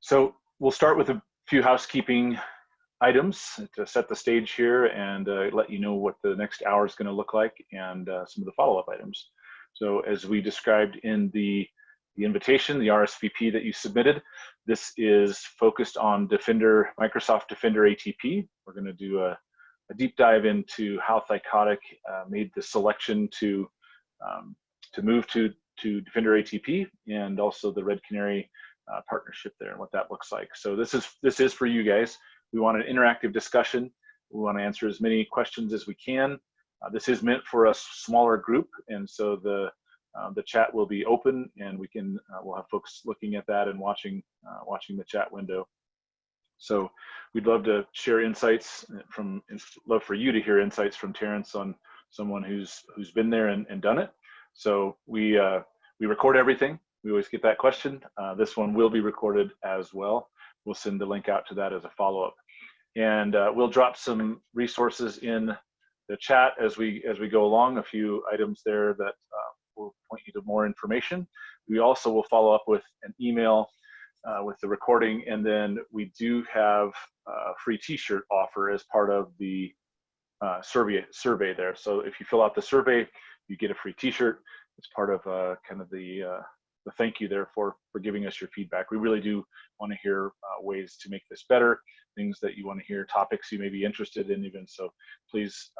So we'll start with a few housekeeping items to set the stage here and let you know what the next hour is going to look like and some of the follow-up items. So as we described in the invitation, the RSVP that you submitted, this is focused on Defender, Microsoft Defender ATP. We're going to do a deep dive into how Thycotic made the selection to move to Defender ATP, and also the Red Canary partnership there and what that looks like. So this is for you guys. We want an interactive discussion. We want to answer as many questions as we can. This is meant for a smaller group, and so the chat will be open, and we'll have folks looking at that and watching the chat window. So we'd love to share insights love for you to hear insights from Terence on someone who's been there and done it. So we record everything. We always get that question. This one will be recorded as well. We'll send the link out to that as a follow-up, and we'll drop some resources in the chat as we go along. A few items there that will point you to more information. We also will follow up with an email with the recording, and then we do have a free T-shirt offer as part of the survey there. So if you fill out the survey, you get a free T-shirt. It's part of kind of the thank you there for giving us your feedback. We really do want to hear ways to make this better, things that you want to hear, topics you may be interested in even. So please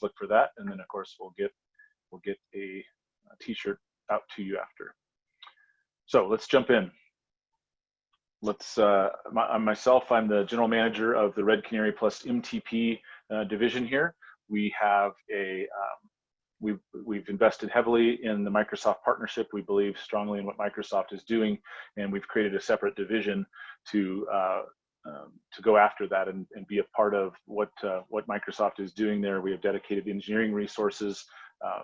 look for that, and then of course we'll get a T-shirt out to you after. So let's jump in. Myself, I'm the general manager of the Red Canary plus MTP division here. We have we've invested heavily in the Microsoft partnership. We believe strongly in what Microsoft is doing, and we've created a separate division to go after that and be a part of what Microsoft is doing there. We have dedicated engineering resources,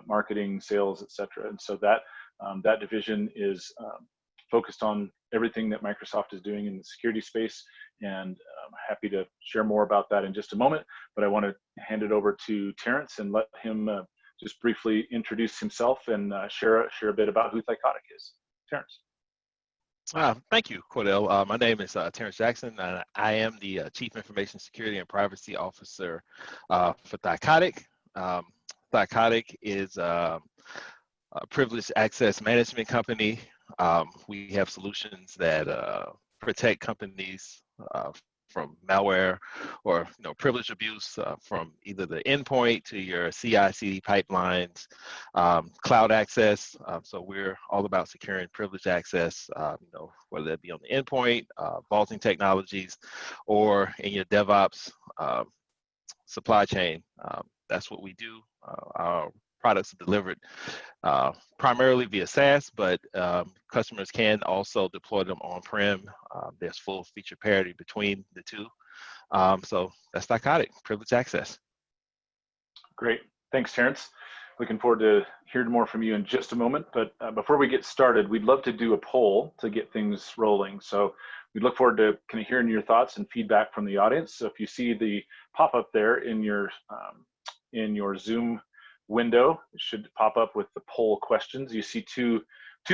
marketing, sales, etc. And so that division is focused on everything that Microsoft is doing in the security space, and I'm happy to share more about that in just a moment. But I want to hand it over to Terence and let him just briefly introduce himself and share a bit about who Thycotic is. Terence. Thank you, Cordell. My name is Terence Jackson, and I am the Chief Information Security and Privacy Officer for Thycotic. Thycotic is a privileged access management company. We have solutions that protect companies from malware or privilege abuse from either the endpoint to your CI/CD pipelines, cloud access. So we're all about securing privileged access, whether that be on the endpoint, vaulting technologies, or in your DevOps supply chain. That's what we do. Our products are delivered primarily via SaaS, but customers can also deploy them on-prem. There's full feature parity between the two. So that's Thycotic, privileged access. Great. Thanks, Terence. Looking forward to hearing more from you in just a moment. But before we get started, we'd love to do a poll to get things rolling. So we look forward to kind of hearing your thoughts and feedback from the audience. So if you see the pop-up there in your Zoom window, it should pop up with the poll questions. You see two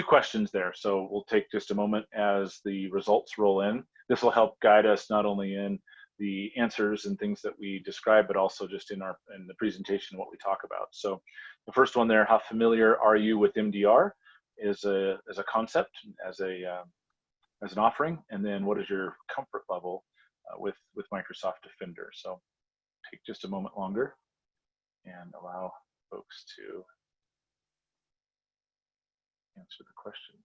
questions there, so we'll take just a moment as the results roll in. This will help guide us not only in the answers and things that we describe, but also just in the presentation what we talk about. So the first one there, how familiar are you with MDR as a concept, as an offering, and then what is your comfort level with Microsoft Defender? So take just a moment longer and allow folks to answer the question.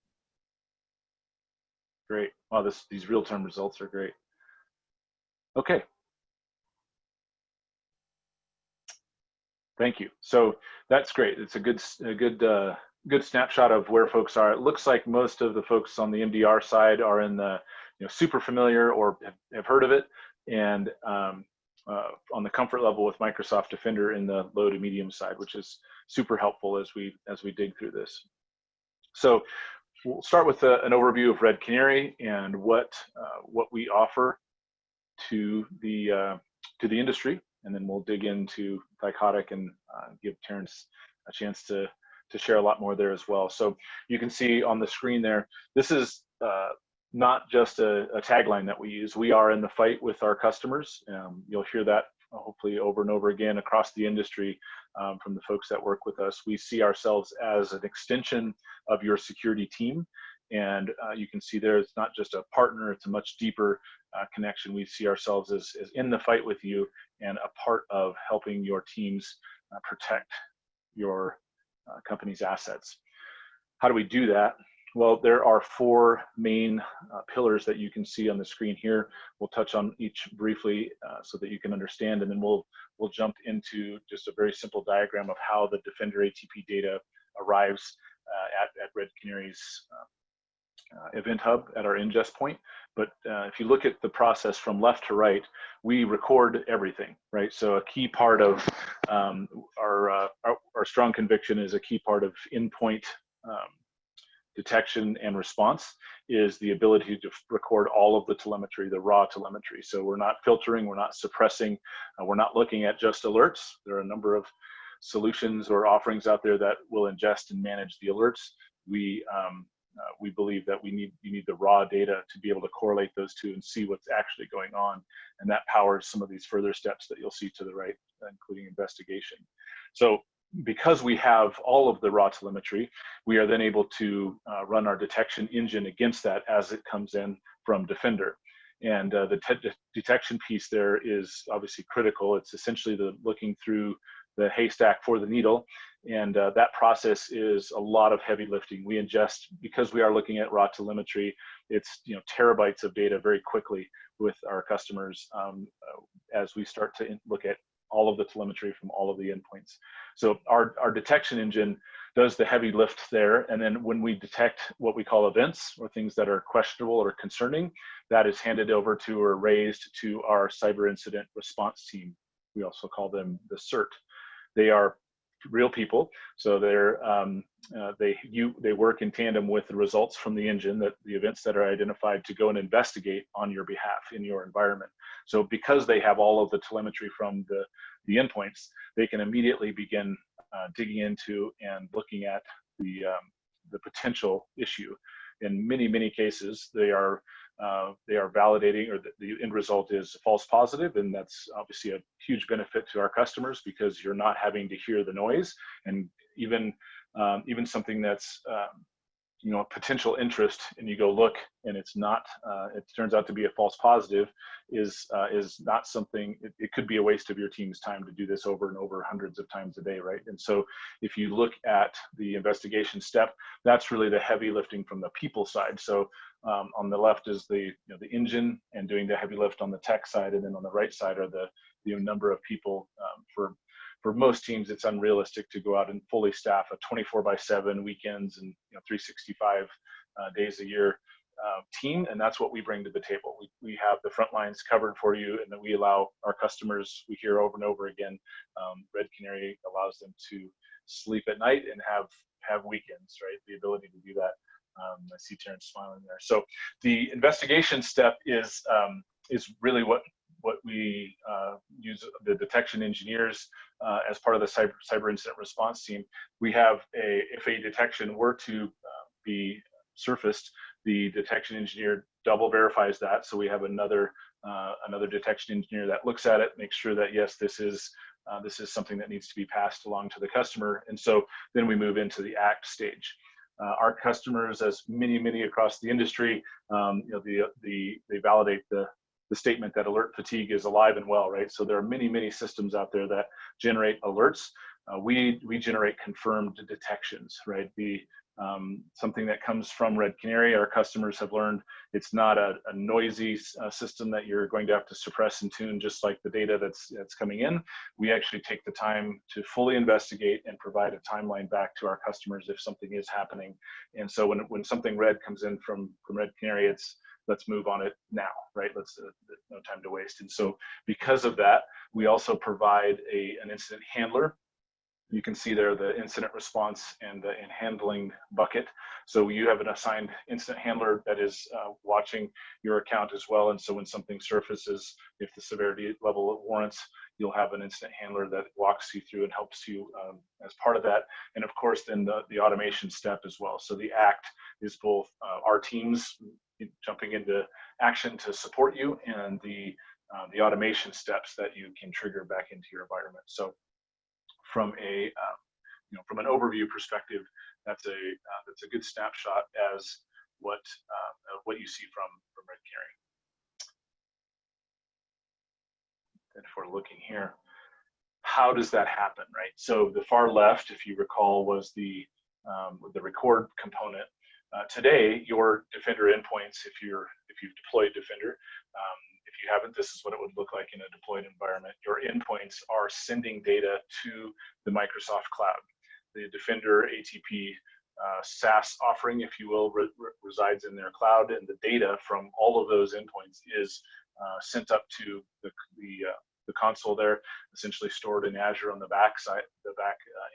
Great. Wow, these real-time results are great. Okay. Thank you. So that's great. It's a good snapshot of where folks are. It looks like most of the folks on the MDR side are in the super familiar or have heard of it, and on the comfort level with Microsoft Defender in the low to medium side, which is super helpful as we dig through this. So we'll start with an overview of Red Canary and what we offer to the industry, and then we'll dig into Thycotic and give Terence a chance to share a lot more there as well. So you can see on the screen there, this is not just a tagline that we use. We are in the fight with our customers. You'll hear that hopefully over and over again across the industry from the folks that work with us. We see ourselves as an extension of your security team. And you can see there, it's not just a partner, it's a much deeper connection. We see ourselves as in the fight with you and a part of helping your teams protect your company's assets. How do we do that? Well, there are four main pillars that you can see on the screen here. We'll touch on each briefly so that you can understand, and then we'll jump into just a very simple diagram of how the Defender ATP data arrives at Red Canary's event hub at our ingest point. But if you look at the process from left to right, we record everything, right? So a key part of our strong conviction is a key part of endpoint detection and response is the ability to record all of the telemetry, the raw telemetry. So we're not filtering, we're not suppressing, we're not looking at just alerts. There are a number of solutions or offerings out there that will ingest and manage the alerts. We believe that you need the raw data to be able to correlate those two and see what's actually going on. And that powers some of these further steps that you'll see to the right, including investigation. So because we have all of the raw telemetry, we are then able to run our detection engine against that as it comes in from Defender. And the detection piece there is obviously critical. It's essentially the looking through the haystack for the needle. And that process is a lot of heavy lifting. We ingest, because we are looking at raw telemetry, it's terabytes of data very quickly with our customers as we start to look at all of the telemetry from all of the endpoints. So our detection engine does the heavy lift there. And then when we detect what we call events or things that are questionable or concerning, that is handed over to or raised to our cyber incident response team. We also call them the CERT. They are real people, so they work in tandem with the results from the engine, that the events that are identified, to go and investigate on your behalf in your environment. So because they have all of the telemetry from the endpoints, they can immediately begin digging into and looking at the potential issue. In many cases, they are validating, or the end result is false positive, and that's obviously a huge benefit to our customers because you're not having to hear the noise. And even something that's a potential interest, and you go look and it's not, it turns out to be a false positive, is not something. It could be a waste of your team's time to do this over and over hundreds of times a day, right? And so if you look at the investigation step, that's really the heavy lifting from the people side. So on the left is the engine and doing the heavy lift on the tech side, and then on the right side are the number of people. For most teams, it's unrealistic to go out and fully staff a 24/7 weekends and 365 days a year team, and that's what we bring to the table. We have the front lines covered for you, and then we allow our customers, we hear over and over again, Red Canary allows them to sleep at night and have weekends, right? The ability to do that. I see Terence smiling there. So the investigation step is really what we use the detection engineers as part of the cyber incident response team. We have if a detection were to be surfaced, the detection engineer double verifies that. So we have another detection engineer that looks at it, makes sure that yes, this is something that needs to be passed along to the customer. And so then we move into the act stage. Our customers, as many across the industry, they validate the statement that alert fatigue is alive and well, right? So there are many systems out there that generate alerts. We generate confirmed detections, right? Something that comes from Red Canary, our customers have learned it's not a noisy system that you're going to have to suppress and tune just like the data that's coming in. We actually take the time to fully investigate and provide a timeline back to our customers if something is happening. And so when something red comes in from Red Canary, it's let's move on it now, right? No time to waste. And so because of that, we also provide an incident handler. You can see there the incident response and the handling bucket. So you have an assigned incident handler that is watching your account as well. And so when something surfaces, if the severity level warrants, you'll have an incident handler that walks you through and helps you as part of that. And of course, then the automation step as well. So the act is both our teams jumping into action to support you, and the automation steps that you can trigger back into your environment. So from a from an overview perspective, that's a good snapshot as what you see from Red Canary. And if we're looking here, how does that happen, right? So the far left, if you recall, was the record component. Today, your Defender endpoints, if you've deployed Defender, if you haven't, this is what it would look like in a deployed environment. Your endpoints are sending data to the Microsoft cloud. The Defender ATP SaaS offering, if you will, resides in their cloud, and the data from all of those endpoints is sent up to the console there, essentially stored in Azure on the back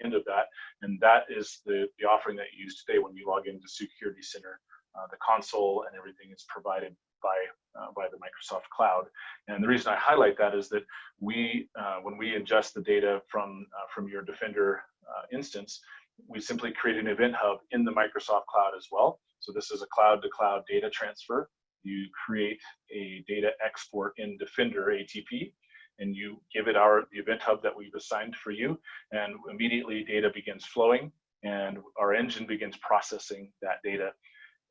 end of that, and that is the offering that you use today when you log into Security Center. The console and everything is provided by the Microsoft Cloud. And the reason I highlight that is that when we ingest the data from your Defender instance, we simply create an event hub in the Microsoft Cloud as well. So this is a cloud-to-cloud data transfer. You create a data export in Defender ATP, and you give it the event hub that we've assigned for you, and immediately data begins flowing, and our engine begins processing that data.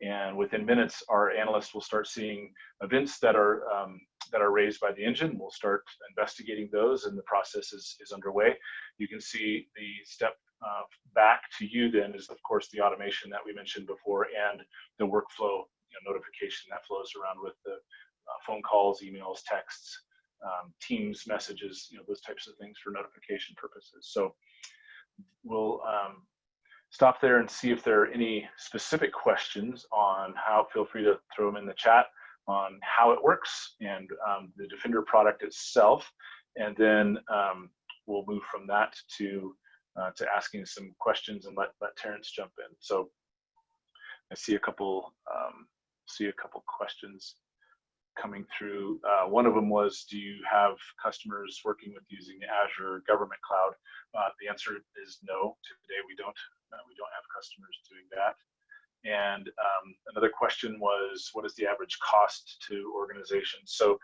And within minutes, our analysts will start seeing events that are raised by the engine. We'll start investigating those, and the process is underway. You can see the step back to you then is, of course, the automation that we mentioned before, and the workflow notification that flows around with the phone calls, emails, texts, Teams messages, those types of things for notification purposes. So we'll stop there and see if there are any specific questions on how. Feel free to throw them in the chat on how it works and the Defender product itself, and then we'll move from that to asking some questions and let Terence jump in. So I see a couple questions coming through. One of them was, do you have customers working with using the Azure government cloud? The answer is no. Today we don't have customers doing that. And another question was, what is the average cost to organizations? So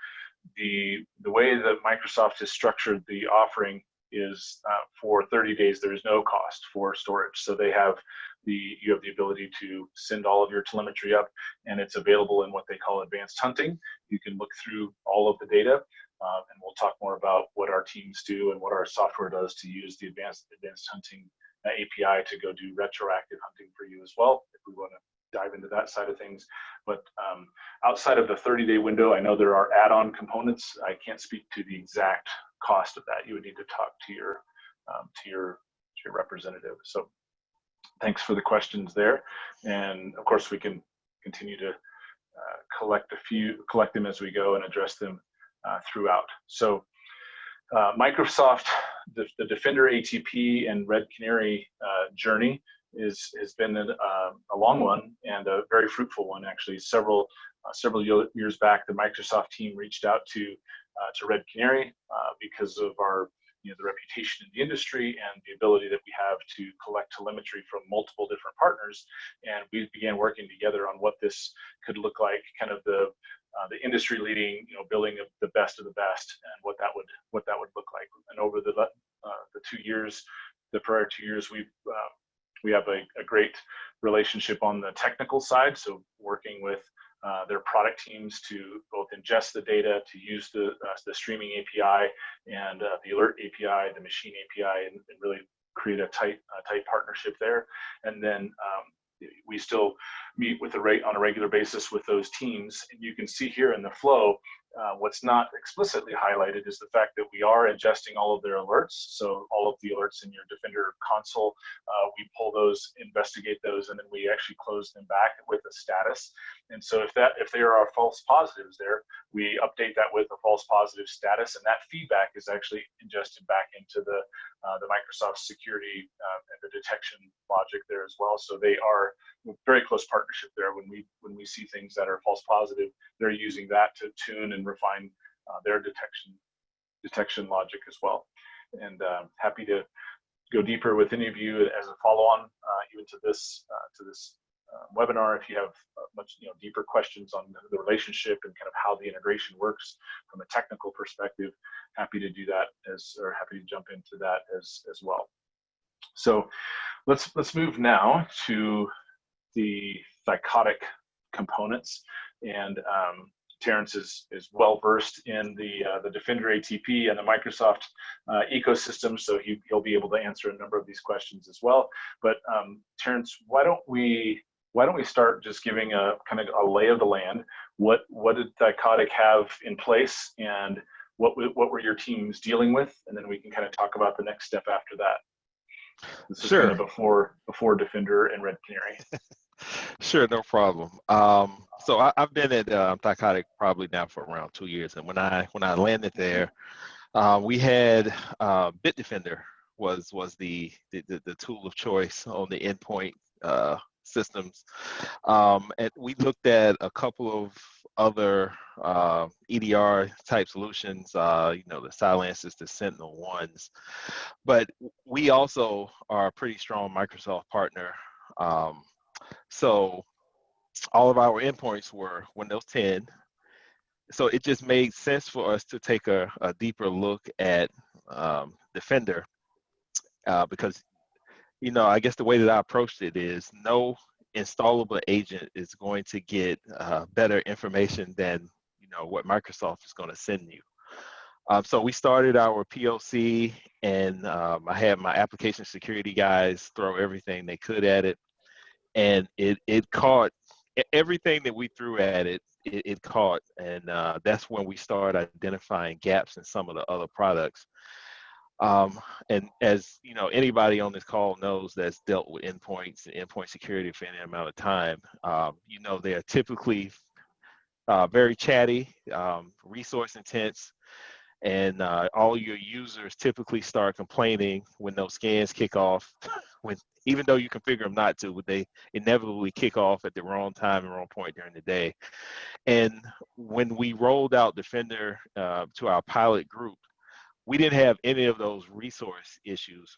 the way that Microsoft has structured the offering is for 30 days there is no cost for storage. So you have the ability to send all of your telemetry up, and it's available in what they call advanced hunting. You can look through all of the data, and we'll talk more about what our teams do and what our software does to use the advanced hunting API to go do retroactive hunting for you as well, if we want to dive into that side of things. But outside of the 30-day window, I know there are add-on components. I can't speak to the exact cost of that. You would need to talk to your representative. So thanks for the questions there, and of course we can continue to collect them as we go and address them throughout. So Microsoft, the Defender ATP and Red Canary journey has been a long one and a very fruitful one, actually. Several years back, the Microsoft team reached out to Red Canary because of our the reputation in the industry and the ability that we have to collect telemetry from multiple different partners, and we began working together on what this could look like, kind of the industry leading, building the best of the best, and what that would look like. And over the prior 2 years, we have a great relationship on the technical side, so working with their product teams to both ingest the data, to use the streaming API and the alert API, the machine API, and really create a tight partnership there. And then we still meet on a regular basis with those teams. And you can see here in the flow, what's not explicitly highlighted is the fact that we are ingesting all of their alerts. So all of the alerts in your Defender console, we pull those, investigate those, and then we actually close them back with a status. And so if there are false positives there, we update that with a false positive status, and that feedback is actually ingested back into the Microsoft security and the detection logic there as well. So they are very close partnership there. When we see things that are false positive, they're using that to tune and refine their detection logic as well. And happy to go deeper with any of you as a follow-on even to this webinar if you have much deeper questions on the relationship and kind of how the integration works from a technical perspective. Happy to do that or happy to jump into that as well. So let's move now to the Thycotic components, and Terence is well versed in the Defender ATP and the Microsoft ecosystem, so he'll be able to answer a number of these questions as well. But Terence, why don't we start just giving a kind of a lay of the land? What did Thycotic have in place, and what were your teams dealing with? And then we can kind of talk about the next step after that. This is Sure. kind of before Defender and Red Canary. Sure, no problem. So I've been at Thycotic probably now for around 2 years, and when I landed there, we had Bitdefender was the tool of choice on the endpoint systems, and we looked at a couple of other EDR type solutions, the Silences, the Sentinel ones, but we also are a pretty strong Microsoft partner. So all of our endpoints were Windows 10. So it just made sense for us to take a deeper look at Defender because, I guess the way that I approached it is no installable agent is going to get better information than, what Microsoft is going to send you. So we started our POC, and I had my application security guys throw everything they could at it. And it caught everything that we threw at it. It caught, and that's when we started identifying gaps in some of the other products. And as anybody on this call knows that's dealt with endpoints and endpoint security for any amount of time, they are typically very chatty, resource intense, and all your users typically start complaining when those scans kick off. Even though you configure them not to, but they inevitably kick off at the wrong time and wrong point during the day. And when we rolled out Defender to our pilot group, we didn't have any of those resource issues.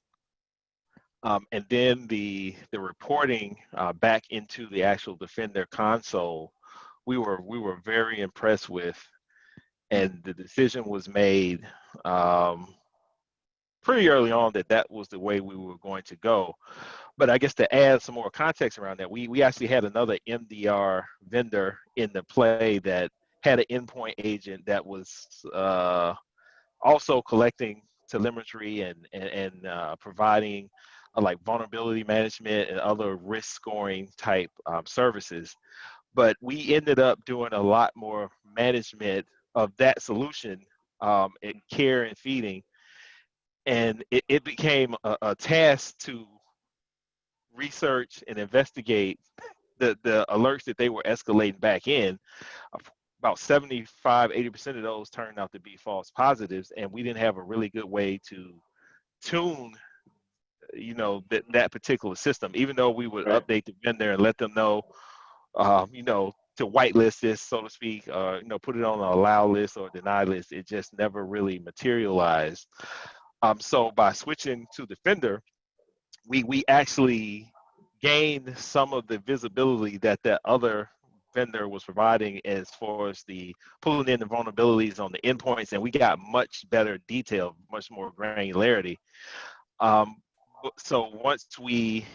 And then the reporting back into the actual Defender console, we were very impressed with, and the decision was made pretty early on that was the way we were going to go. But I guess to add some more context around that, we actually had another MDR vendor in the play that had an endpoint agent that was also collecting telemetry and providing like vulnerability management and other risk scoring type services. But we ended up doing a lot more management of that solution and care and feeding. And it became a task to research and investigate the alerts that they were escalating back in. About 75-80% of those turned out to be false positives, and we didn't have a really good way to tune that particular system, even though we would update the vendor and let them know to whitelist this, so to speak, put it on an allow list or deny list. It just never really materialized. So by switching to Defender, we actually gained some of the visibility that other vendor was providing as far as the pulling in the vulnerabilities on the endpoints, and we got much better detail, much more granularity. So once we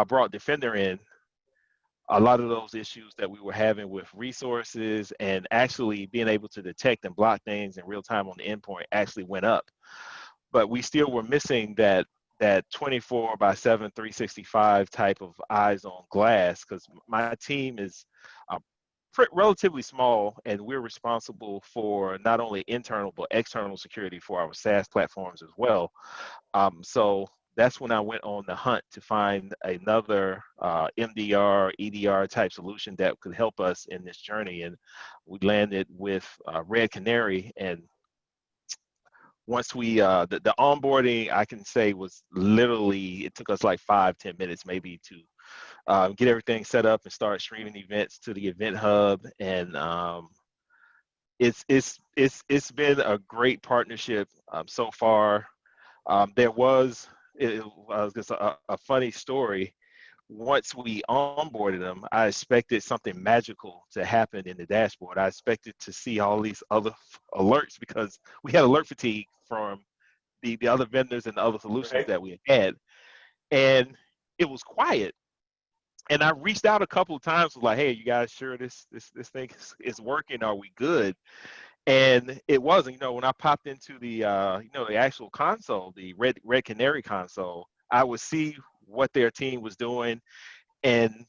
brought Defender in, a lot of those issues that we were having with resources and actually being able to detect and block things in real time on the endpoint actually went up. But we still were missing that 24/7, 365 type of eyes on glass, because my team is relatively small, and we're responsible for not only internal but external security for our SaaS platforms as well. So that's when I went on the hunt to find another MDR, EDR type solution that could help us in this journey. And we landed with Red Canary. And once we, the onboarding, I can say, was literally, it took us like 5-10 minutes maybe to get everything set up and start streaming events to the event hub. And it's been a great partnership so far. There was, I was just a funny story. once we onboarded them, I expected something magical to happen in the dashboard. I expected to see all these other alerts because we had alert fatigue from the other vendors and the other solutions Right. that we had. And it was quiet. And I reached out a couple of times, was like, "Hey, you guys sure this thing is working? Are we good?" And it wasn't. When I popped into the actual console, the Red Canary console, I would see what their team was doing, and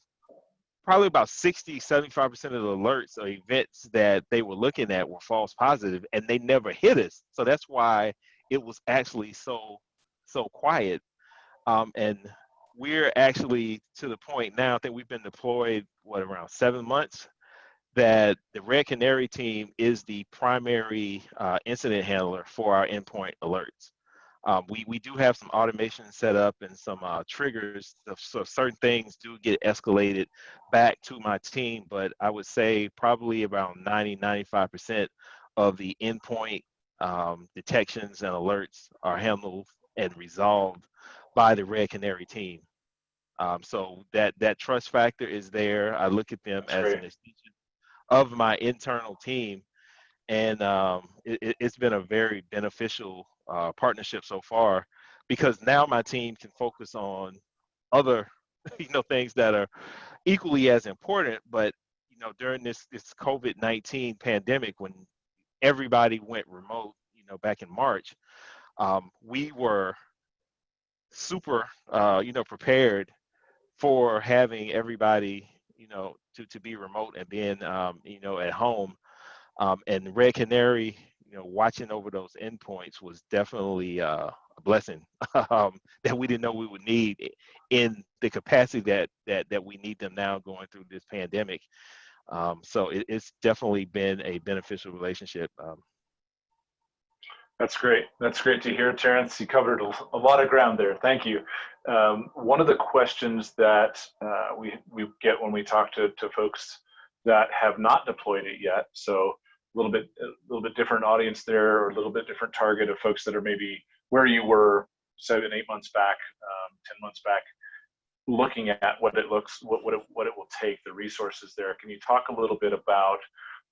probably about 60-75% of the alerts or events that they were looking at were false positive, and they never hit us. So that's why it was actually so quiet. And we're actually to the point now. I think we've been deployed around 7 months. That the Red Canary team is the primary incident handler for our endpoint alerts. We do have some automation set up and some triggers, so certain things do get escalated back to my team, but I would say probably around 90-95% of the endpoint detections and alerts are handled and resolved by the Red Canary team. So that trust factor is there. I look at them That's as great. an extension of my internal team, and it's been a very beneficial partnership so far, because now my team can focus on other things that are equally as important. But during this COVID-19 pandemic, when everybody went remote, back in March, we were super prepared for having everybody to be remote and being at home. And Red Canary, watching over those endpoints was definitely a blessing that we didn't know we would need in the capacity that we need them now going through this pandemic. So it's definitely been a beneficial relationship. That's great. That's great to hear, Terence. You covered a lot of ground there. Thank you. One of the questions that we get when we talk to folks that have not deployed it yet, so a little bit different audience there, or a little bit different target of folks that are maybe where you were 7, 8 months back, 10 months back, looking at what it will take, the resources there. Can you talk a little bit about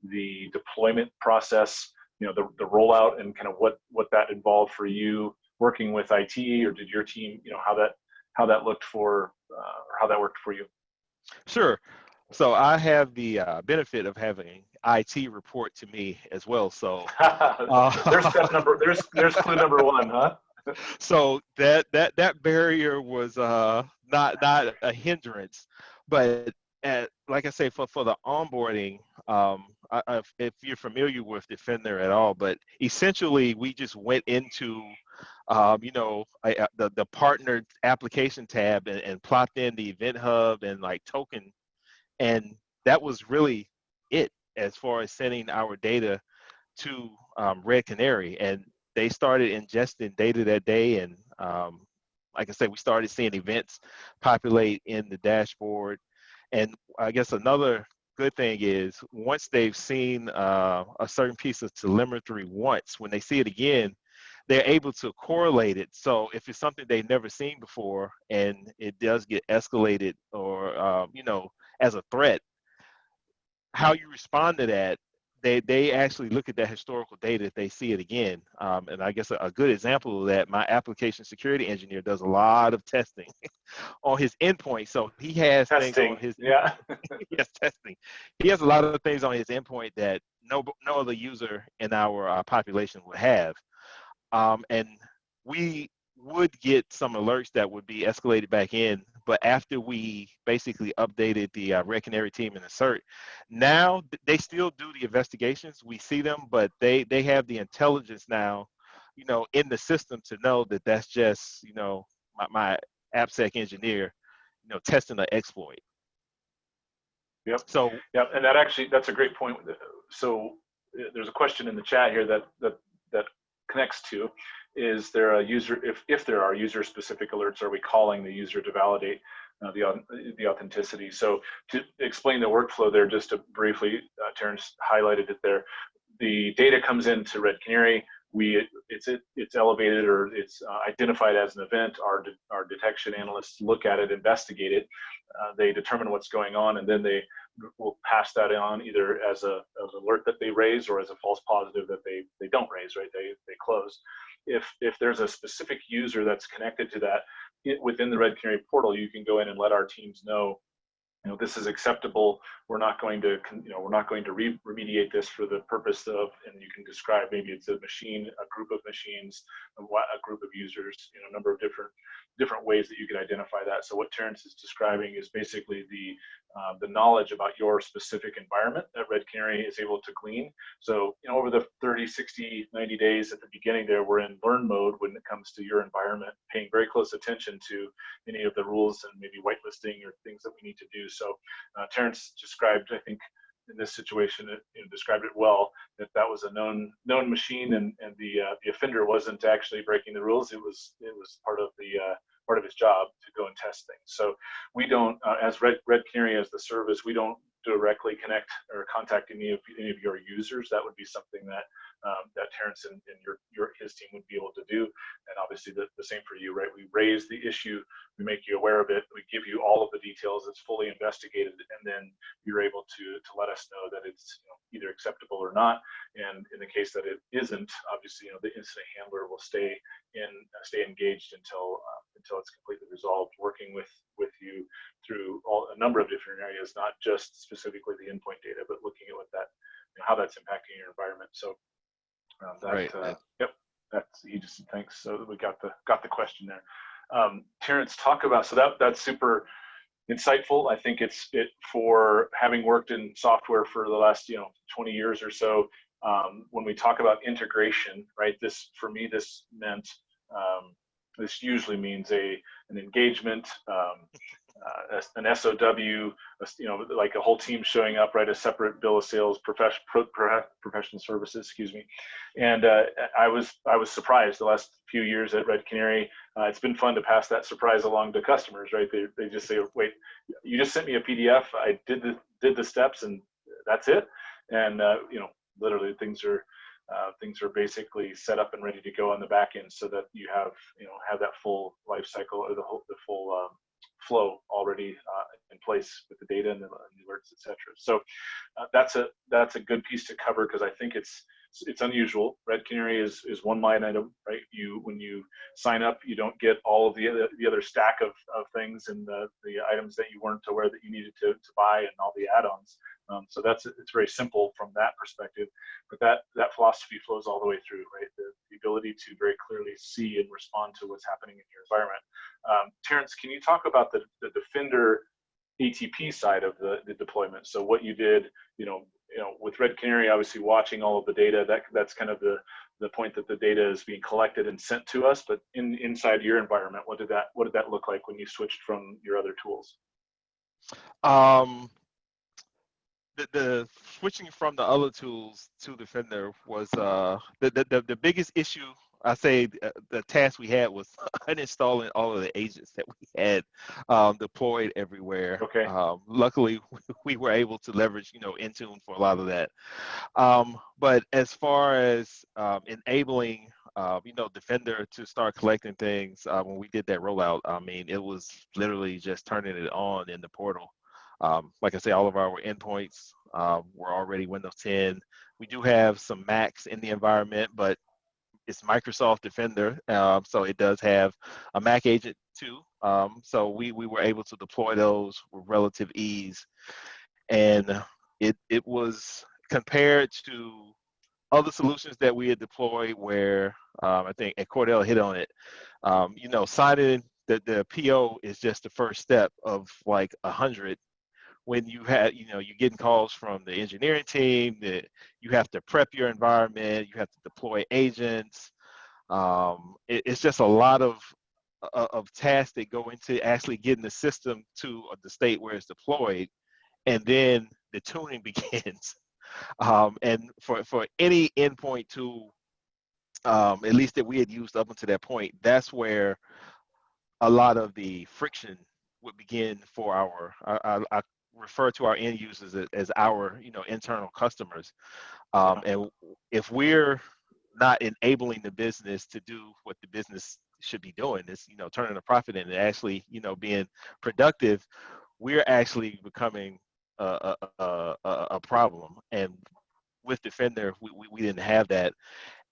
the deployment process? The rollout and kind of what that involved for you working with IT, or did your team, how that looked for, or how that worked for you? Sure. So I have the benefit of having IT report to me as well. So There's step number. There's clue number one, huh? so that barrier was not a hindrance, but like I say, for the onboarding, if you're familiar with Defender at all, but essentially we just went into the partnered application tab and plopped in the event hub and like token, and that was really it as far as sending our data to Red Canary, and they started ingesting data that day. And like I said, we started seeing events populate in the dashboard. And I guess another good thing is once they've seen a certain piece of telemetry once, when they see it again, they're able to correlate it. So if it's something they've never seen before and it does get escalated or as a threat, how you respond to that, they actually look at that historical data if they see it again. And I guess a good example of that, my application security engineer does a lot of testing on his endpoint. So he has things on Testing, his yeah. yes, testing. He has a lot of things on his endpoint that no other user in our population would have. And we would get some alerts that would be escalated back in, but after we basically updated the Red Canary team in the CERT, now they still do the investigations. We see them, but they have the intelligence now, in the system to know that that's just, my AppSec engineer, testing the exploit. Yep. So Yep. And that's a great point. So there's a question in the chat here that connects to, is there a user, if there are user specific alerts, are we calling the user to validate the authenticity? So to explain the workflow there, just to briefly, Terence highlighted it there, the data comes into Red Canary, it's elevated or it's identified as an event. Our detection analysts look at it, investigate it, they determine what's going on, and then they will pass that on either as an alert that they raise or as a false positive that they don't raise, right? They close. If there's a specific user that's connected to that within the Red Canary portal, you can go in and let our teams know, this is acceptable. We're not going to, we're not going to remediate this for the purpose of, and you can describe, maybe it's a machine, a group of machines, a group of users, a number of different ways that you could identify that. So what Terence is describing is basically the knowledge about your specific environment that Red Canary is able to glean. So, over the 30, 60, 90 days at the beginning there, we're in learn mode when it comes to your environment, paying very close attention to any of the rules and maybe whitelisting or things that we need to do. So Terence described, I think, in this situation, described it well, that was a known machine, and the offender wasn't actually breaking the rules. It was part of his job to go and test things. So we don't, as Red Canary as the service, we don't directly connect or contact any of your users. That would be something that Terence and his team would be able to do. And obviously the same for you, right? We raise the issue, we make you aware of it, we give you all of the details, it's fully investigated, and then you're able to let us know that it's either acceptable or not. And in the case that it isn't, obviously the incident handler will stay engaged until it's completely resolved, working with you through a number of different areas, not just specifically the endpoint data, but looking at what that, how that's impacting your environment. So Right. Yep, he just said thanks. So we got the question there. Terence, talk about, so that's super insightful. I think it for having worked in software for the last 20 years or so. When we talk about integration, right? For me, this meant this usually means an engagement, an SOW, like a whole team showing up, right? A separate bill of sales, professional services, excuse me. And I was surprised the last few years at Red Canary. It's been fun to pass that surprise along to customers, right? They just say, wait, you just sent me a PDF. I did the steps, and that's it. And literally things are basically set up and ready to go on the back end, so that you have that full life cycle, or the full flow already in place with the data and the alerts, etc. So that's a good piece to cover, because I think it's unusual. Red Canary is one line item, right? When you sign up, you don't get all of the other stack of things and the items that you weren't aware that you needed to buy, and all the add-ons. So it's very simple from that perspective, but that philosophy flows all the way through, right? The ability to very clearly see and respond to what's happening in your environment. Terence, can you talk about the Defender ATP side of the deployment? So what you did, with Red Canary, obviously watching all of the data, that's kind of the point that the data is being collected and sent to us. But inside your environment, what did that look like when you switched from your other tools? The switching from the other tools to Defender was the biggest issue. I say the task we had was uninstalling all of the agents that we had deployed everywhere. Okay. Luckily, we were able to leverage Intune for a lot of that. But as far as enabling Defender to start collecting things, when we did that rollout, I mean, it was literally just turning it on in the portal. Like I say, all of our endpoints were already Windows 10. We do have some Macs in the environment, but it's Microsoft Defender, so it does have a Mac agent too. So we were able to deploy those with relative ease, and it was compared to other solutions that we had deployed where I think Cordell hit on it. Signing the PO is just the first step of like 100. When you have, you're getting calls from the engineering team that you have to prep your environment, you have to deploy agents. It's just a lot of tasks that go into actually getting the system to the state where it's deployed, and then the tuning begins. And for any endpoint tool, at least that we had used up until that point, that's where a lot of the friction would begin for I refer to our end users as our internal customers. And if we're not enabling the business to do what the business should be doing, is, turning a profit in and actually, being productive, we're actually becoming a problem. And with Defender, we didn't have that.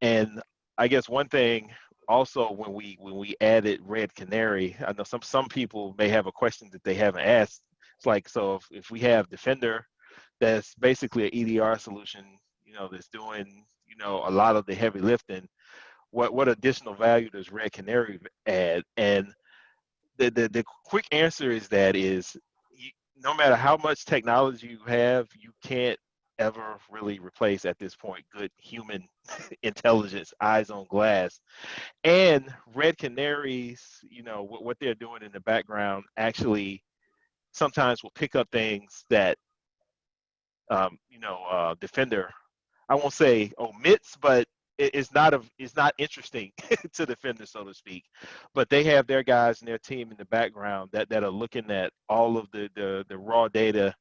And I guess one thing also, when we added Red Canary, I know some people may have a question that they haven't asked. It's like, so if we have Defender, that's basically an EDR solution, that's doing, a lot of the heavy lifting, what additional value does Red Canary add? And the quick answer is no matter how much technology you have, you can't ever really replace, at this point, good human intelligence, eyes on glass. And Red Canaries, what they're doing in the background, actually sometimes will pick up things that Defender, I won't say omits, but it's not interesting to Defender, so to speak. But they have their guys and their team in the background that are looking at all of the raw data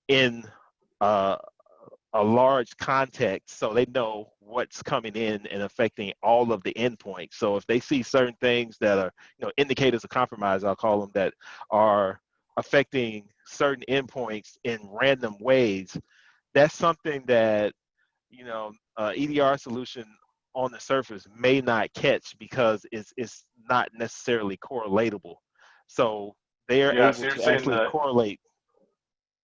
in a large context, so they know what's coming in and affecting all of the endpoints. So if they see certain things that are, indicators of compromise, I'll call them, that are affecting certain endpoints in random ways, that's something that, EDR solution on the surface may not catch, because it's not necessarily correlatable. So they are Yeah, so able you're to saying actually that, correlate.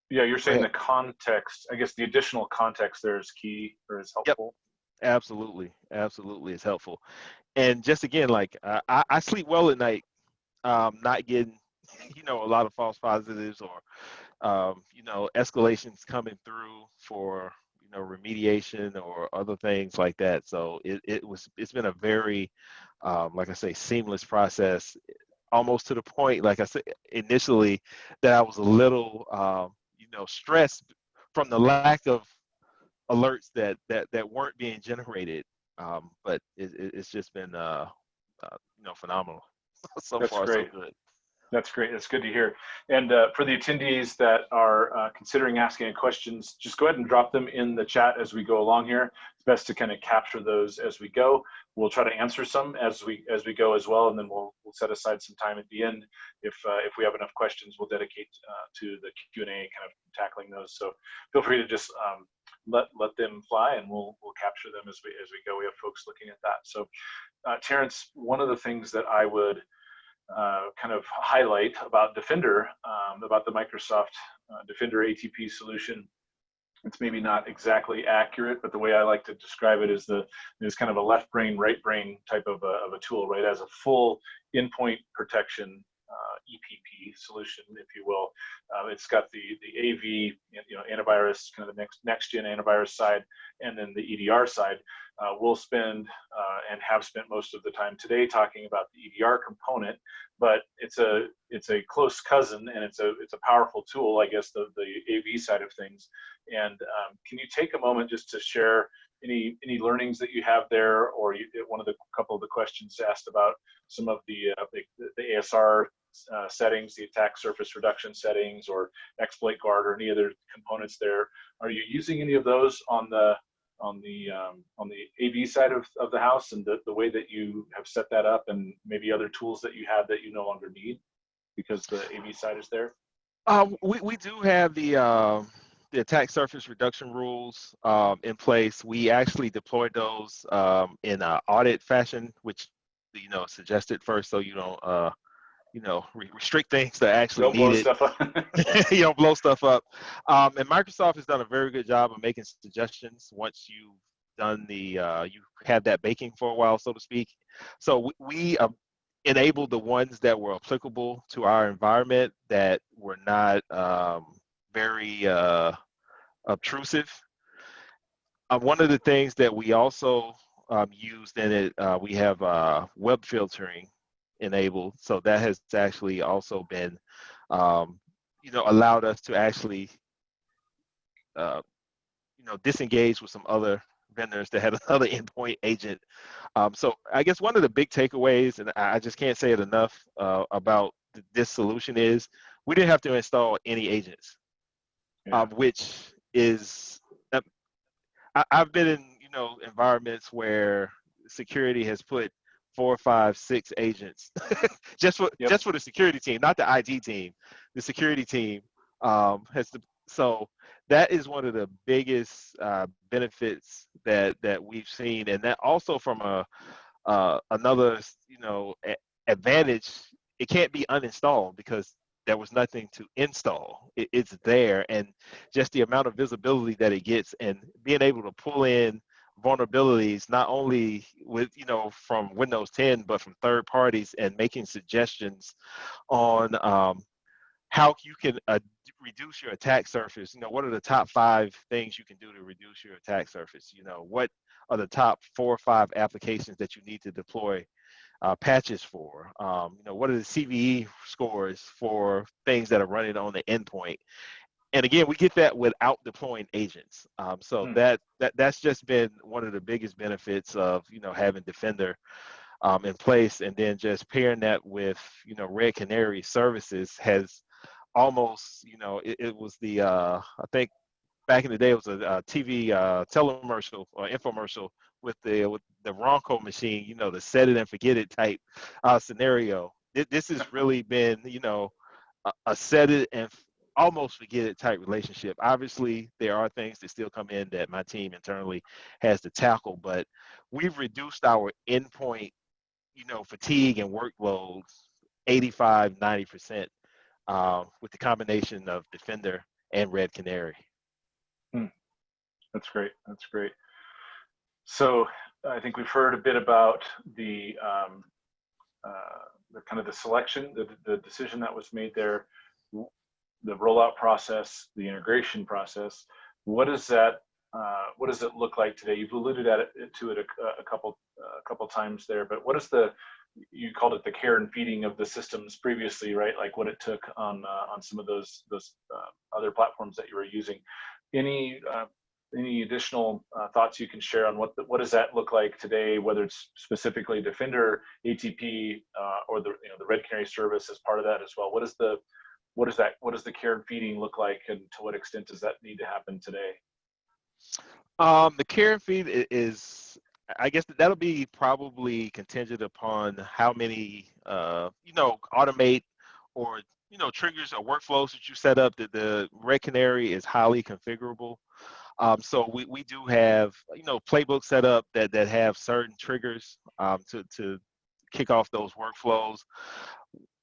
yeah, you're Go saying ahead. the context, I guess the additional context there is key, or is Yep, helpful. absolutely, absolutely, it's helpful. And just again, like, I sleep well at night, not getting, a lot of false positives, or escalations coming through for, remediation or other things like that. So it's been a very, like I say, seamless process, almost to the point, like I said initially, that I was a little, stressed from the lack of alerts that weren't being generated. But it's just been, phenomenal. So That's far, so great. good. That's great. That's good to hear. And for the attendees that are considering asking questions, just go ahead and drop them in the chat as we go along here. It's best to kind of capture those as we go. We'll try to answer some as we go as well, and then we'll set aside some time at the end. If we have enough questions, we'll dedicate to the Q&A, kind of tackling those. So feel free to just let them fly, and we'll capture them as we go. We have folks looking at that. So Terence, one of the things that I would kind of highlight about Defender, about the Microsoft Defender ATP solution. It's maybe not exactly accurate, but the way I like to describe it is kind of a left brain, right brain type of a tool, right? As a full endpoint protection EPP solution, if you will. It's got the AV, antivirus, kind of the next gen antivirus side, and then the EDR side. We'll spend and have spent most of the time today talking about the EDR component, but it's a close cousin, and it's a powerful tool, I guess, the AV side of things. And can you take a moment just to share any learnings that you have there, or one of the couple of the questions asked about some of the ASR settings, the attack surface reduction settings, or exploit guard, or any other components there? Are you using any of those on the AV side of the house, and the way that you have set that up, and maybe other tools that you have that you no longer need because the AV side is there? We do have the attack surface reduction rules in place. We actually deployed those in an audit fashion, which suggested first, so you don't restrict things that actually Don't blow need it. stuff up. You don't blow stuff up. And Microsoft has done a very good job of making suggestions once you've done you had that baking for a while, so to speak. So we enabled the ones that were applicable to our environment, that were not very obtrusive. One of the things that we also used in it, we have web filtering enabled, so that has actually also been, allowed us to actually, disengage with some other vendors that had another endpoint agent. So I guess one of the big takeaways, and I just can't say it enough about this solution, is we didn't have to install any agents, Yeah. which is, I've been in, environments where security has put 4, 5, 6 agents just for Yep. just for the security team, not the IT team. The security team has to. So that is one of the biggest benefits that we've seen, and that also from another advantage. It can't be uninstalled because there was nothing to install. It's there, and just the amount of visibility that it gets, and being able to pull in vulnerabilities not only with from Windows 10 but from third parties, and making suggestions on how you can reduce your attack surface. What are the top 5 things you can do to reduce your attack surface? What are the top 4 or 5 applications that you need to deploy patches for? What are the CVE scores for things that are running on the endpoint? And again, we get that without deploying agents. So that's just been one of the biggest benefits of having Defender in place, and then just pairing that with Red Canary services has almost it was the I think back in the day it was a TV telemercial or infomercial with the Ronco machine, the set it and forget it type scenario. This has really been a set it and almost forget it type relationship. Obviously, there are things that still come in that my team internally has to tackle, but we've reduced our endpoint fatigue and workloads 85, 90% with the combination of Defender and Red Canary. That's great. That's great. So I think we've heard a bit about the kind of the selection, the decision that was made there, the rollout process, the integration process. What does that what does it look like today? You've alluded to it a couple times there, but what is you called it the care and feeding of the systems previously, right? Like what it took on some of those other platforms that you were using. Any additional thoughts you can share on what does that look like today, whether it's specifically Defender ATP or the Red Canary service as part of that as well? What does the care and feeding look like, and to what extent does that need to happen today? The care and feed is, I guess that'll be probably contingent upon how many automate or triggers or workflows that you set up. That the Red Canary is highly configurable. So we do have playbooks set up that have certain triggers to kick off those workflows.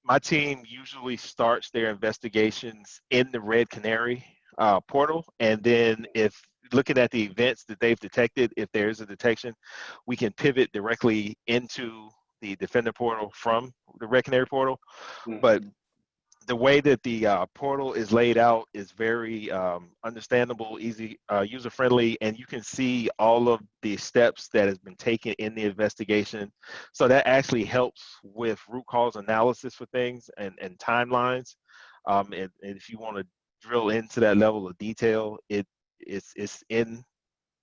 My team usually starts their investigations in the Red Canary portal, and then if looking at the events that they've detected, if there's a detection, we can pivot directly into the Defender portal from the Red Canary portal. But the way that the portal is laid out is very understandable, easy, user-friendly, and you can see all of the steps that has been taken in the investigation. So that actually helps with root cause analysis for things and timelines. And if you want to drill into that level of detail, it's in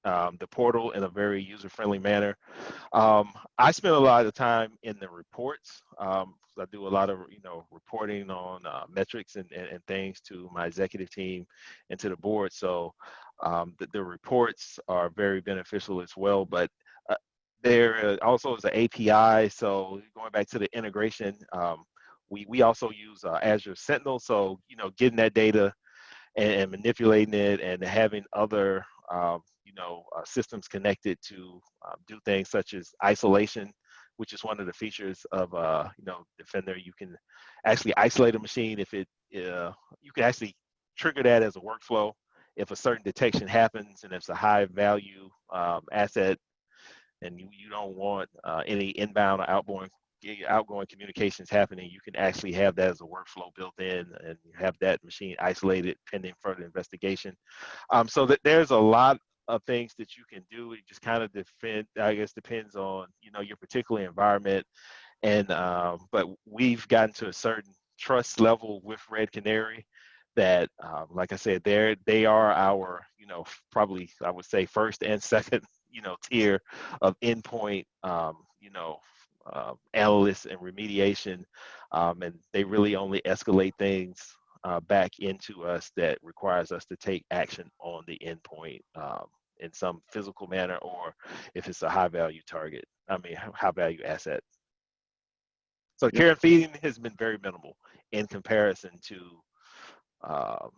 the portal in a very user-friendly manner. I spend a lot of time in the reports. I do a lot of reporting on metrics and things to my executive team and to the board. So the reports are very beneficial as well. But there also is an API. So going back to the integration, we also use Azure Sentinel. So getting that data and manipulating it and having other systems connected to do things such as isolation, which is one of the features of Defender. You can actually isolate a machine if you can actually trigger that as a workflow if a certain detection happens and it's a high value asset, and you don't want any inbound or outgoing communications happening. You can actually have that as a workflow built in and have that machine isolated pending further investigation. So that there's a lot of things that you can do. It just kind of depends on your particular environment, and but we've gotten to a certain trust level with Red Canary that like I said, they are our probably I would say first and second tier of endpoint analysts and remediation, and they really only escalate things back into us that requires us to take action on the endpoint in some physical manner, or if it's a high value target. I mean, high value asset. So Yep. care and feeding has been very minimal in comparison to um,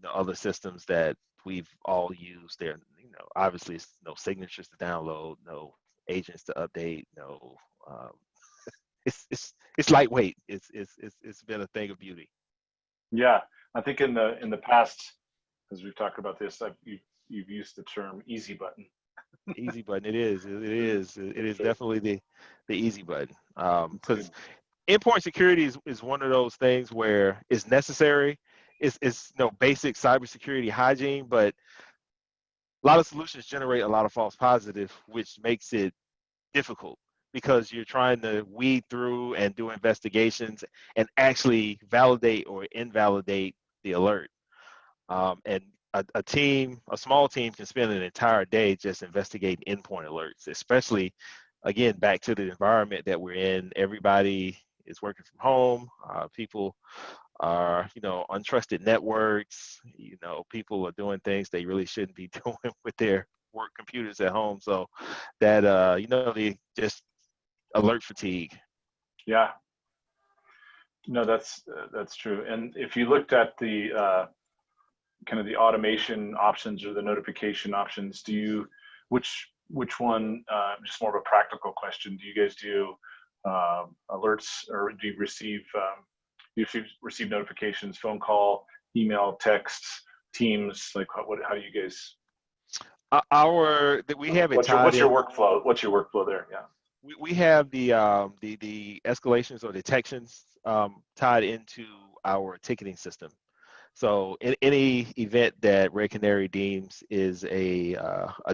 the other systems that we've all used. There, obviously, it's no signatures to download, no agents to update, no. Um, it's lightweight. It's been a thing of beauty. Yeah, I think in the past, as we've talked about this, you've used the term easy button. Easy button. It is. It is definitely the easy button. Because endpoint security is one of those things where it's necessary. It's basic cybersecurity hygiene, but a lot of solutions generate a lot of false positives, which makes it difficult because you're trying to weed through and do investigations and actually validate or invalidate the alert. And a small team can spend an entire day just investigating endpoint alerts, especially, again, back to the environment that we're in. Everybody is working from home. People are, untrusted networks. People are doing things they really shouldn't be doing with their work computers at home. So that, they just alert fatigue. Yeah. No, that's true. And if you looked at the kind of the automation options or the notification options, which one, just more of a practical question, do you guys do alerts, or do you receive notifications, phone call, email, texts, Teams? Like how do you guys? We have it What's your tied in. workflow? What's your workflow there? Yeah. We have the escalations or detections tied into our ticketing system. So in any event that Red Canary deems is a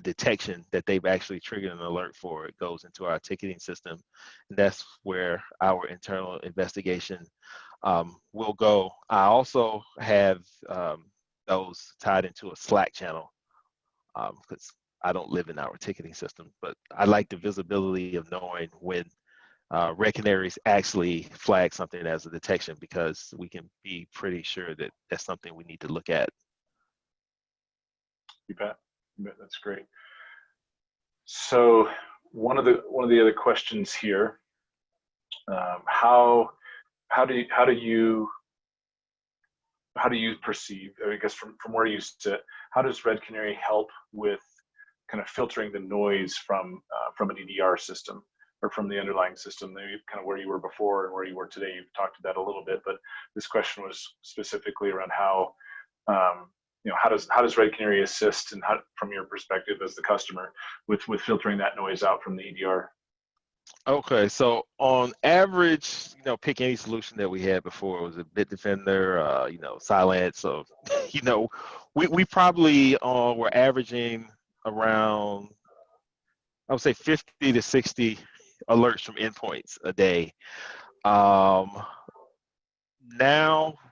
detection that they've actually triggered an alert for, it goes into our ticketing system. And that's where our internal investigation will go. I also have those tied into a Slack channel because I don't live in our ticketing system, but I like the visibility of knowing when Red Canaries actually flag something as a detection, because we can be pretty sure that that's something we need to look at. You bet. That's great. So one of the other questions here, how do you perceive, I guess from where you sit, how does Red Canary help with kind of filtering the noise from an EDR system or from the underlying system? Maybe kind of where you were before and where you were today. You've talked to that a little bit, but this question was specifically around how how does Red Canary assist, and how, from your perspective as the customer, with filtering that noise out from the EDR? Okay, so on average, pick any solution that we had before. It was a Bitdefender, Silence. So, we probably were averaging around, I would say, 50 to 60 alerts from endpoints a day. Now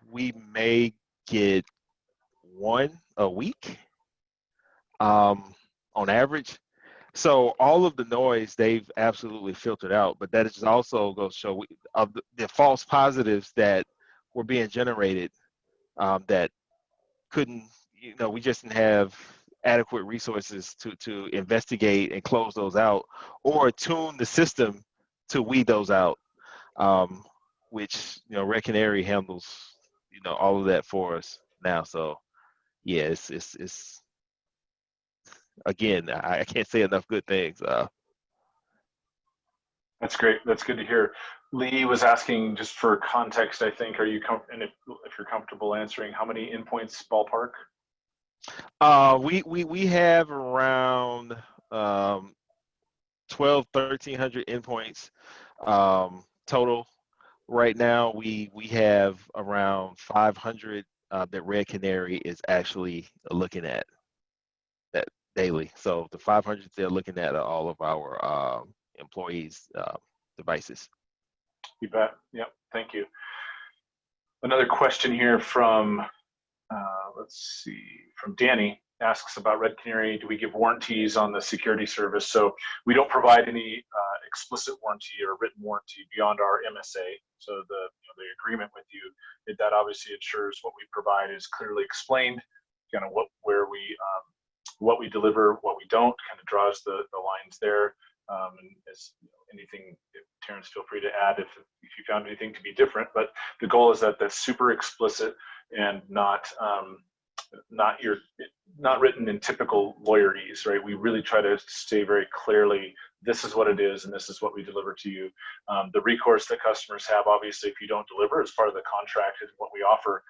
we may get one a week on average. So all of the noise they've absolutely filtered out, but that just also goes to show of the false positives that were being generated that couldn't, we just didn't have adequate resources to investigate and close those out, or tune the system to weed those out, which Red Canary handles all of that for us now. So yeah, it's again, I can't say enough good things. That's great. That's good to hear. Lee was asking, just for context, I think, and if you're comfortable answering, how many endpoints ballpark? We have around 1,300 endpoints total. Right now, we have around 500 that Red Canary is actually looking at that daily. So the 500 they're looking at are all of our employees' devices. You bet. Yep. Thank you. Another question here from, let's see, from Danny, asks about Red Canary. Do we give warranties on the security service? So we don't provide any explicit warranty or written warranty beyond our MSA. So the agreement with you, that obviously ensures what we provide is clearly explained, kind of where we what we deliver, what we don't, kind of draws the lines there. And as anything, Terence, feel free to add if you found anything to be different. But the goal is that that's super explicit and not written in typical lawyerese, right? We really try to say very clearly, this is what it is, and this is what we deliver to you. The recourse that customers have, obviously, if you don't deliver, as part of the contract is what we offer.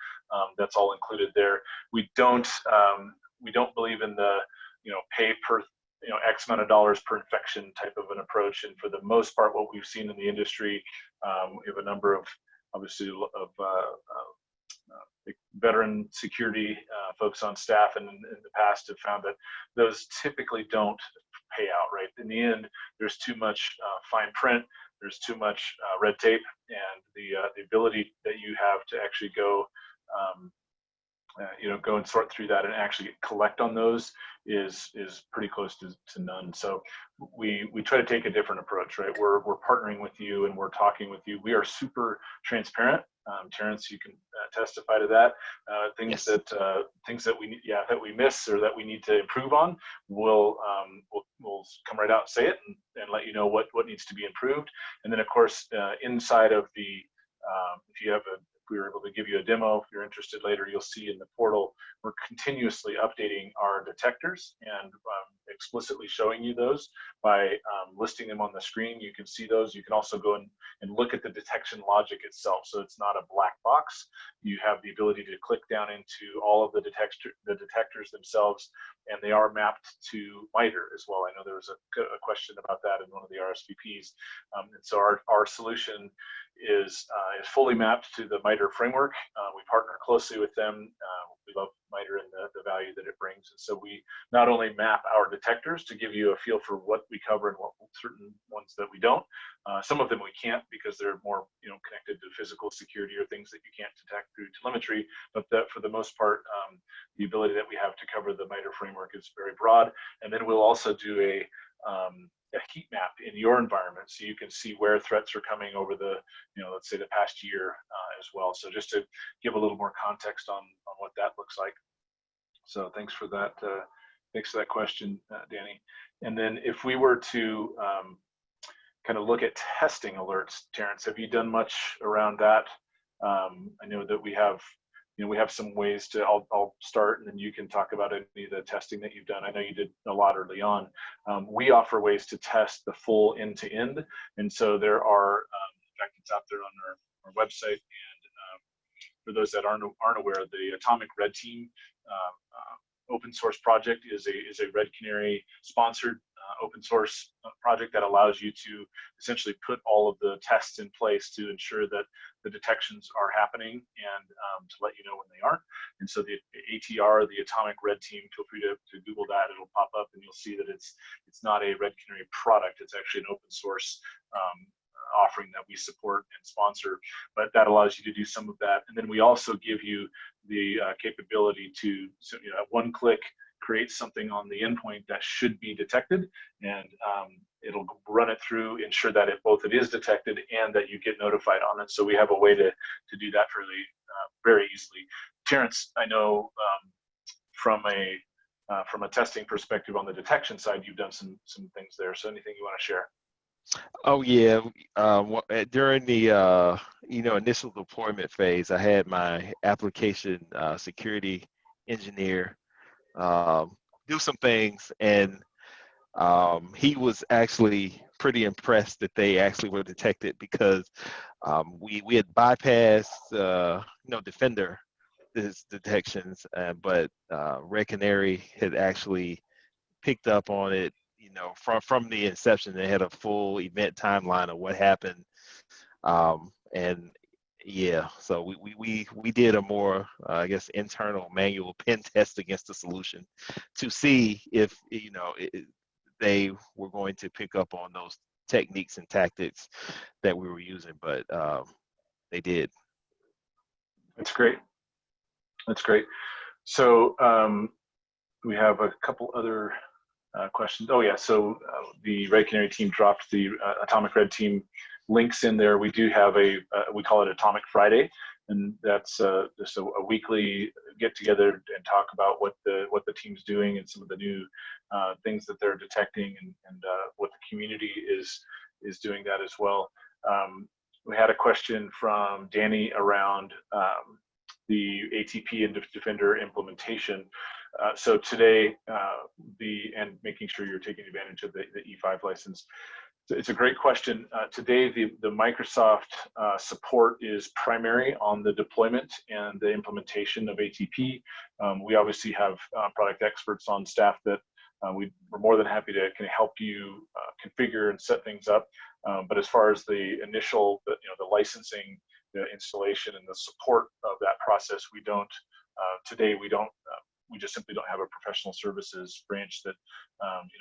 That's all included there. We don't believe in the pay per X amount of dollars per infection type of an approach. And for the most part, what we've seen in the industry, we have a number of obviously of veteran security folks on staff, and in the past have found that those typically don't pay out, right? In the end, there's too much fine print, there's too much red tape, and the ability that you have to actually go go and sort through that and actually collect on those is pretty close to none. So we try to take a different approach, right? We're partnering with you and we're talking with you. We are super transparent. Terence, you can testify to that. Things Yes. that we miss or that we need to improve on, we'll come right out and say it and let you know what needs to be improved. And then of course, inside of the if we were able to give you a demo, if you're interested later, you'll see in the portal, we're continuously updating our detectors and explicitly showing you those by listing them on the screen. You can see those. You can also go and look at the detection logic itself. So it's not a black box. You have the ability to click down into all of the detectors themselves, and they are mapped to MITRE as well. I know there was a question about that in one of the RSVPs. And so our solution is fully mapped to the MITRE framework. We partner closely with them. We love MITRE and the value that it brings. And so we not only map our detectors to give you a feel for what we cover and what certain ones that we don't. Some of them we can't because they're more connected to physical security or things that you can't detect through telemetry. But for the most part, the ability that we have to cover the MITRE framework is very broad. And then we'll also do a heat map in your environment, so you can see where threats are coming over the, let's say the past year as well. So just to give a little more context on what that looks like. So thanks for that. Thanks for that question, Danny. And then if we were to kind of look at testing alerts, Terence, have you done much around that? I know that we have some ways to, I'll start and then you can talk about any of the testing that you've done. I know you did a lot early on. We offer ways to test the full end-to-end. And so there are, in fact, it's out there on our website. And for those that aren't aware, the Atomic Red Team open source project is a Red Canary sponsored open source project that allows you to essentially put all of the tests in place to ensure that the detections are happening and to let you know when they aren't. And so the ATR, the Atomic Red Team, feel free to Google that. It'll pop up and you'll see that it's not a Red Canary product. It's actually an open source offering that we support and sponsor, but that allows you to do some of that. And then we also give you the capability to, one click, create something on the endpoint that should be detected, and it'll run it through, ensure that it is detected and that you get notified on it. So we have a way to do that very easily. Terence, I know from a testing perspective on the detection side, you've done some things there. So anything you want to share? Oh yeah, during the initial deployment phase, I had my application security engineer do some things, and he was actually pretty impressed that they actually were detected because we had bypassed Defender detections, but Red Canary had actually picked up on it. From the inception. They had a full event timeline of what happened, and yeah, so we did a more I guess internal manual pen test against the solution to see if they were going to pick up on those techniques and tactics that we were using, but they did. That's great. That's great. So we have a couple other questions. Oh yeah, so the Red Canary team dropped the Atomic Red Team links in there. We do have we call it Atomic Friday, and that's just a weekly get together and talk about what the team's doing and some of the new things that they're detecting, and what the community is doing that as well. We had a question from Danny around the ATP and Defender implementation. So today, and making sure you're taking advantage of the E5 license. So it's a great question. Today, the Microsoft support is primary on the deployment and the implementation of ATP. We obviously have product experts on staff that we're more than happy to kind of help you configure and set things up. But as far as the initial, the licensing, the installation, and the support of that process, we don't today. We just simply don't have a professional services branch that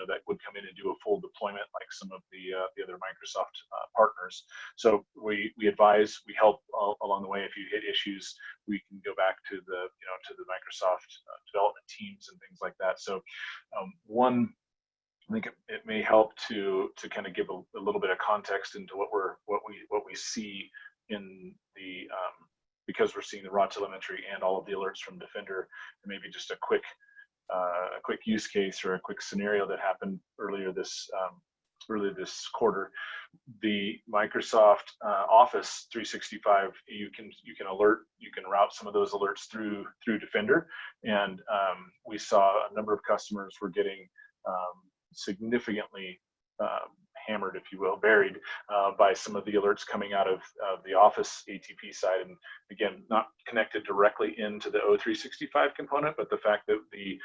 that would come in and do a full deployment like some of the other Microsoft partners. So we advise, we help along the way. If you hit issues, we can go back to the to the Microsoft development teams and things like that. So I think it may help to kind of give a little bit of context into what we see in the because we're seeing the raw telemetry and all of the alerts from Defender, and maybe just a quick use case or a quick scenario that happened earlier this quarter. The Microsoft Office 365, you can route some of those alerts through Defender, and we saw a number of customers were getting significantly hammered, if you will, buried by some of the alerts coming out of the Office ATP side. And again, not connected directly into the O365 component, but the fact that the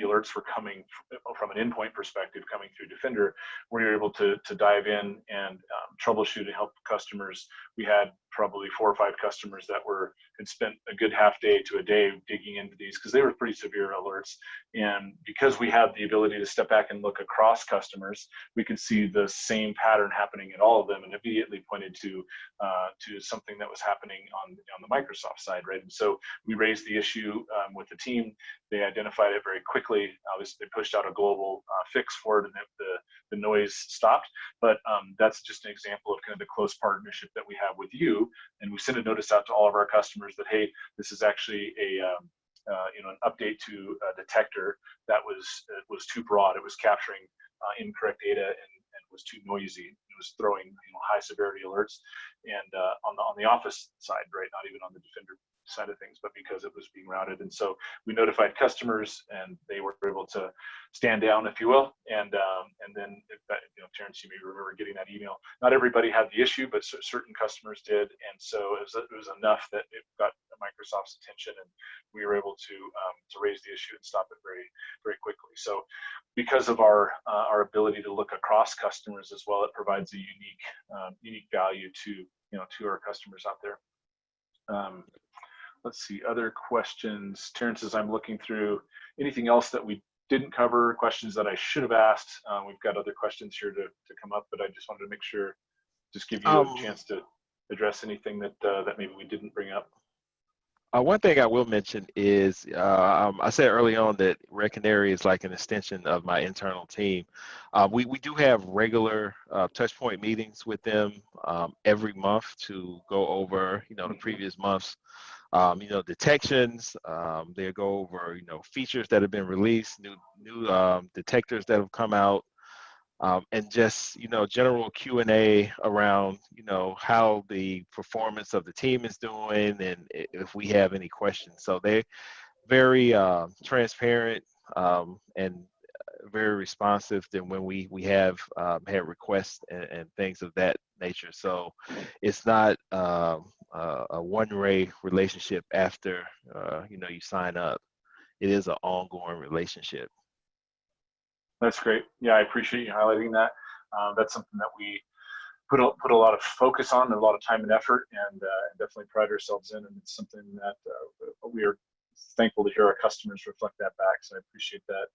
alerts were coming from an endpoint perspective, coming through Defender, we were able to dive in and troubleshoot and help customers. We had probably 4 or 5 customers that had spent a good half day to a day digging into these because they were pretty severe alerts. And because we had the ability to step back and look across customers, we could see the same pattern happening in all of them, and immediately pointed to something that was happening on the Microsoft side, right? And so we raised the issue with the team. They identified it very quickly. Obviously, they pushed out a global fix for it, and the noise stopped. But that's just an example of kind of the close partnership that we have with you. And we sent a notice out to all of our customers that, hey, this is actually an update to a detector that was too broad. It was capturing incorrect data and was too noisy. It was throwing high severity alerts, and on the Office side, right, not even on the Defender side of things, but because it was being routed. And so we notified customers, and they were able to stand down, if you will. And then, Terence, you may remember getting that email. Not everybody had the issue, but certain customers did. And so it was enough that it got Microsoft's attention, and we were able to raise the issue and stop it very, very quickly. So because of our ability to look across customers as well, it provides a unique value to our customers out there. Let's see, other questions. Terence, as I'm looking through, anything else that we didn't cover, questions that I should have asked? We've got other questions here to come up, but I just wanted to make sure, just give you a chance to address anything that maybe we didn't bring up. One thing I will mention is I said early on that Red Canary is like an extension of my internal team. We do have regular touch point meetings with them every month to go over the previous month's detections. They go over features that have been released, new detectors that have come out. And just general Q&A around how the performance of the team is doing, and if we have any questions. So they're very transparent and very responsive to when we have had requests and things of that nature. So it's not a one-way relationship after you sign up. It is an ongoing relationship. That's great. Yeah, I appreciate you highlighting that. That's something that we put a lot of focus on, and a lot of time and effort, and definitely pride ourselves in. And it's something that we are thankful to hear our customers reflect that back. So I appreciate that.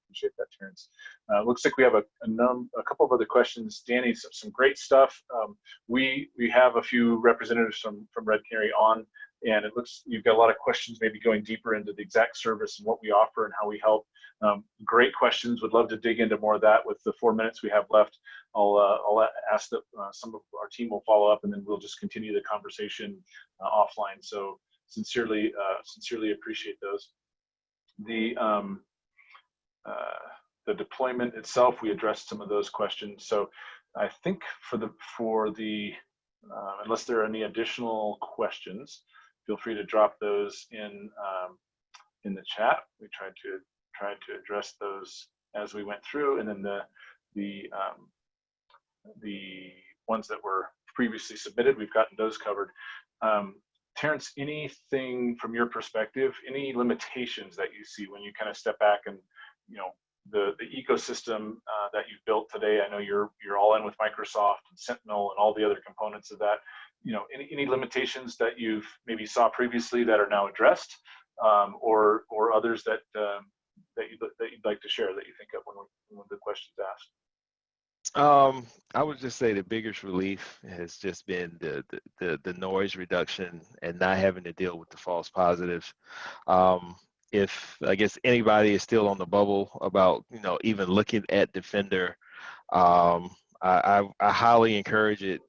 Appreciate that, Terence. Looks like we have a couple of other questions. Danny, some great stuff. We have a few representatives from Red Canary on, and it looks you've got a lot of questions maybe going deeper into the exact service and what we offer and how we help. Great questions. Would love to dig into more of that with the 4 minutes we have left. I'll ask that some of our team will follow up, and then we'll just continue the conversation offline. So sincerely appreciate those. The deployment itself, we addressed some of those questions. So I think unless there are any additional questions, feel free to drop those in the chat. We tried to address those as we went through, and then the ones that were previously submitted, we've gotten those covered. Terence, anything from your perspective, any limitations that you see when you kind of step back and, the ecosystem that you've built today? I know you're all in with Microsoft and Sentinel and all the other components of that. Any limitations that you've maybe saw previously that are now addressed, or others that you'd like to share that you think of when the question's asked? I would just say the biggest relief has just been the noise reduction and not having to deal with the false positives. If I guess anybody is still on the bubble about even looking at Defender, I highly encourage it.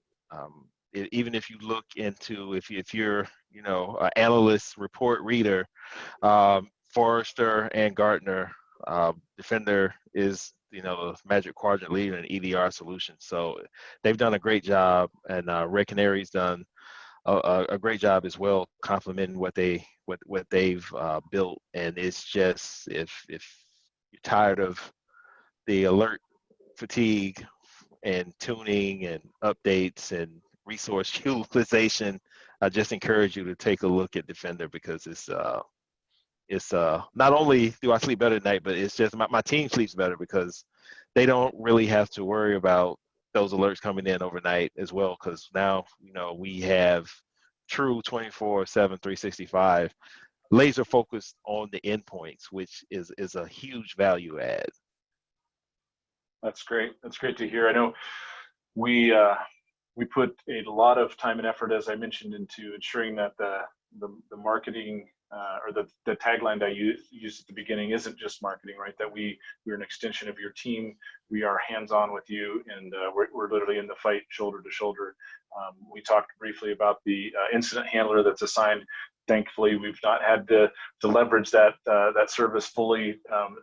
Even if you look into if you're an analyst report reader, Forrester and Gartner, Defender is the Magic Quadrant leader in EDR solutions. So they've done a great job, and Red Canary's done a great job as well, complementing what they've built. And it's just if you're tired of the alert fatigue and tuning and updates and resource utilization, I just encourage you to take a look at Defender, because it's not only do I sleep better at night, but it's just my team sleeps better because they don't really have to worry about those alerts coming in overnight as well, because now we have true 24/7 365 laser focused on the endpoints, which is a huge value add. That's great. That's great to hear. I know we put a lot of time and effort, as I mentioned, into ensuring that the marketing or the tagline I used at the beginning isn't just marketing, right? That we're an extension of your team. We are hands-on with you, and we're literally in the fight shoulder to shoulder. We talked briefly about the incident handler that's assigned. Thankfully, we've not had to leverage that service fully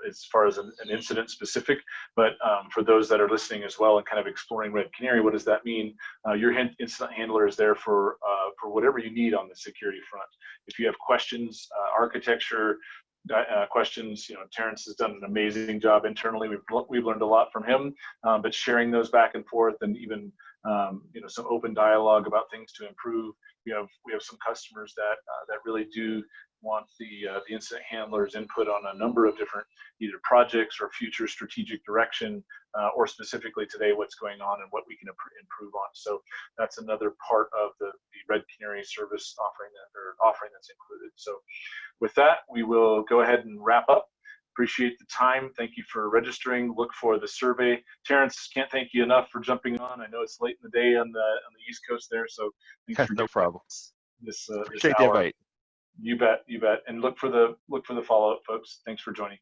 as far as an incident specific. But for those that are listening as well and kind of exploring Red Canary, what does that mean? Your incident handler is there for whatever you need on the security front. If you have questions, architecture questions, Terence has done an amazing job internally. We've learned a lot from him, but sharing those back and forth, and even some open dialogue about things to improve. We have some customers that really do want the incident handler's input on a number of different either projects or future strategic direction, or specifically today what's going on and what we can improve on. So that's another part of the Red Canary service offering that's included. So with that, we will go ahead and wrap up. Appreciate the time. Thank you for registering. Look for the survey. Terence, can't thank you enough for jumping on. I know it's late in the day on the East Coast there, so thanks for no problem. This Appreciate hour. the invite. You bet. And look for the follow-up, folks. Thanks for joining.